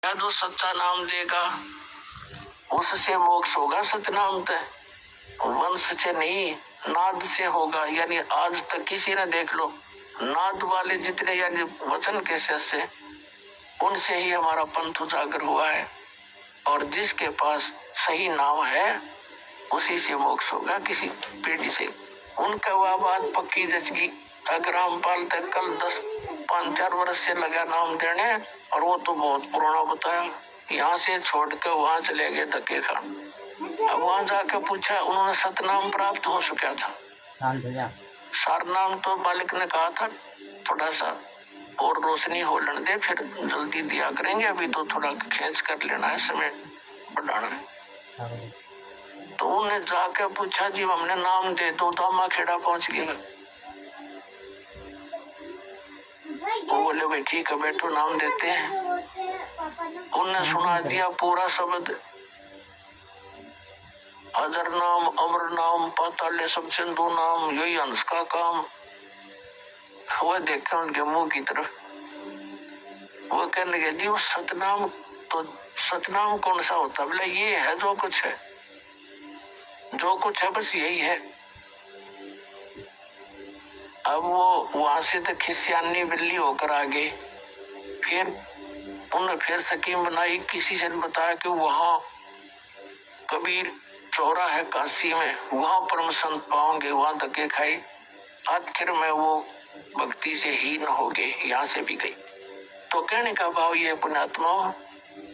जो सच्चा नाम देगा उससे मोक्ष होगा। सतनाम तय वंश से नहीं नाद से होगा। यानी आज तक किसी ने देख लो नाद वाले जितने यानी वचन के से उनसे ही हमारा पंथ उजागर हुआ है। और जिसके पास सही नाम है उसी से मोक्ष होगा किसी पीढ़ी से। उनका वह बात पक्की जचगी। अगर रामपाल तक कल 5-4 वर्ष से लगा नाम देने और वो तो बहुत पुराना बताया। यहाँ से छोड़ के वहां चले गए धक्के खान। अब वहां जाके पूछा उन्होंने सतनाम प्राप्त हो चुका था। सार नाम तो बालक ने कहा था थोड़ा सा और रोशनी हो लेने दे फिर जल्दी दिया करेंगे। अभी तो थोड़ा खींच कर लेना है समय बढ़ाना है। तो उन्हें जाके पूछा जी हमने नाम दे दो तो अम्मा खेड़ा पहुंच गए। वो बोले भाई ठीक है बैठो नाम देते हैं। उन्हें सुना दिया पूरा शब्द अजर नाम अमर नाम पाताल सब सिंधु नाम यही हंस का काम। वो देखे उनके मुंह की तरफ। वो कहने लगे जी वो सतनाम तो सतनाम कौन सा होता? बोले ये है जो कुछ है, जो कुछ है बस यही है। अब वो वहां से तो खिसियानी बिल्ली होकर आ गई। फिर उन्होंने फिर स्कीम बनाई। किसी से बताया कि वहां कबीर चौरा है काशी में, वहां परम संत पाओगे, वहां धक्के खाए। आखिर में वो भक्ति से हीन हो गए, यहाँ से भी गई। तो कहने का भाव ये पुण्यात्मा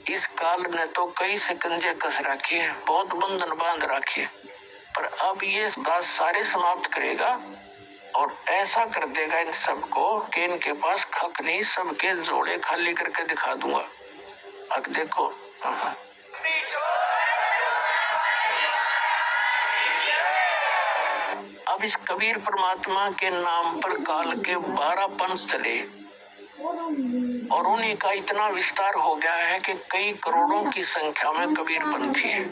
इस काल ने तो कई शिकंजे कस रखे हैं, बहुत बंधन बांध रखे, पर अब ये बात सारे समाप्त करेगा और ऐसा कर देगा इन सबको कि इनके पास खक नहीं, सबके जोड़े खाली करके दिखा दूंगा। अब देखो अब इस कबीर परमात्मा के नाम पर काल के 12 पंथ चले और उन्हीं का इतना विस्तार हो गया है कि कई करोड़ों की संख्या में कबीर पंथी है।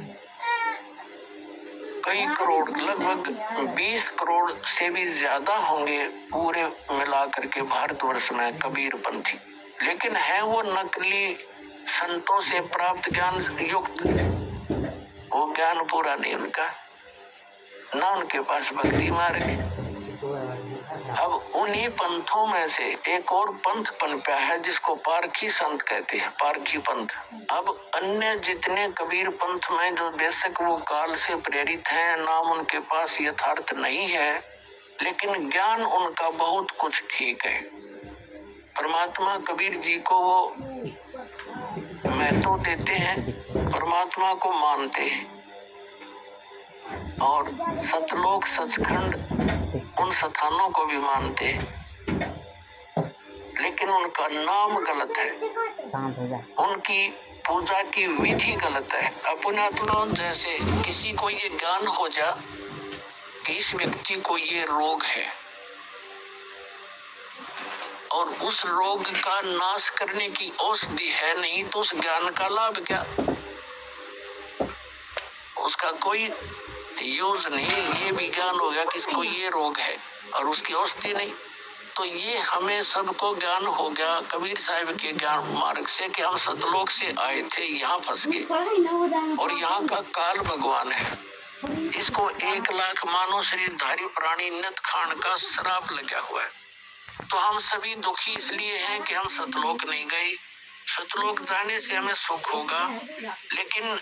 कई करोड़, लगभग 20 करोड़ से भी ज्यादा होंगे पूरे मिलाकर के भारतवर्ष में कबीर पंथी। लेकिन है वो नकली संतों से प्राप्त ज्ञान युक्त, वो ज्ञान पूरा नहीं उनका, ना उनके पास भक्ति मार्ग। अब उन्हीं पंथों में से एक और पंथ पनपा है जिसको पारखी संत कहते हैं, पारखी पंथ। अब अन्य जितने कबीर पंथ में जो बेशक वो काल से प्रेरित हैं, नाम उनके पास यथार्थ नहीं है, लेकिन ज्ञान उनका बहुत कुछ ठीक है। परमात्मा कबीर जी को वो महत्व देते हैं, परमात्मा को मानते हैं और सतलोक सचखंड उन स्थानों को भी मानते हैं, लेकिन उनका नाम गलत है, उनकी पूजा की विधि गलत है। अपनात्मा जैसे किसी को ये ज्ञान हो जा कि इस व्यक्ति को ये रोग है और उस रोग का नाश करने की औषधि है नहीं, तो उस ज्ञान का लाभ क्या? उसका कोई यूज नहीं। ये भी ज्ञान हो गया कि इसको ये रोग है और उसकी औषधि नहीं। तो ये हमें सबको ज्ञान हो गया कबीर साहिब के ज्ञान मार्ग से कि हम सतलोक से आए थे, यहाँ फंस गए और यहाँ का काल भगवान है। इसको 1 लाख मानव शरीरधारी प्राणी नत खान का श्राप लगा हुआ है। तो हम सभी दुखी इसलिए हैं कि हम सतलोक नहीं गए। सतलोक जाने से हमें सुख होगा, लेकिन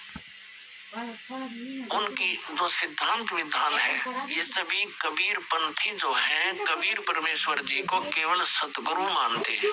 उनकी जो सिद्धांत विधान है ये सभी कबीर पंथी जो हैं, कबीर परमेश्वर जी को केवल सतगुरु मानते हैं।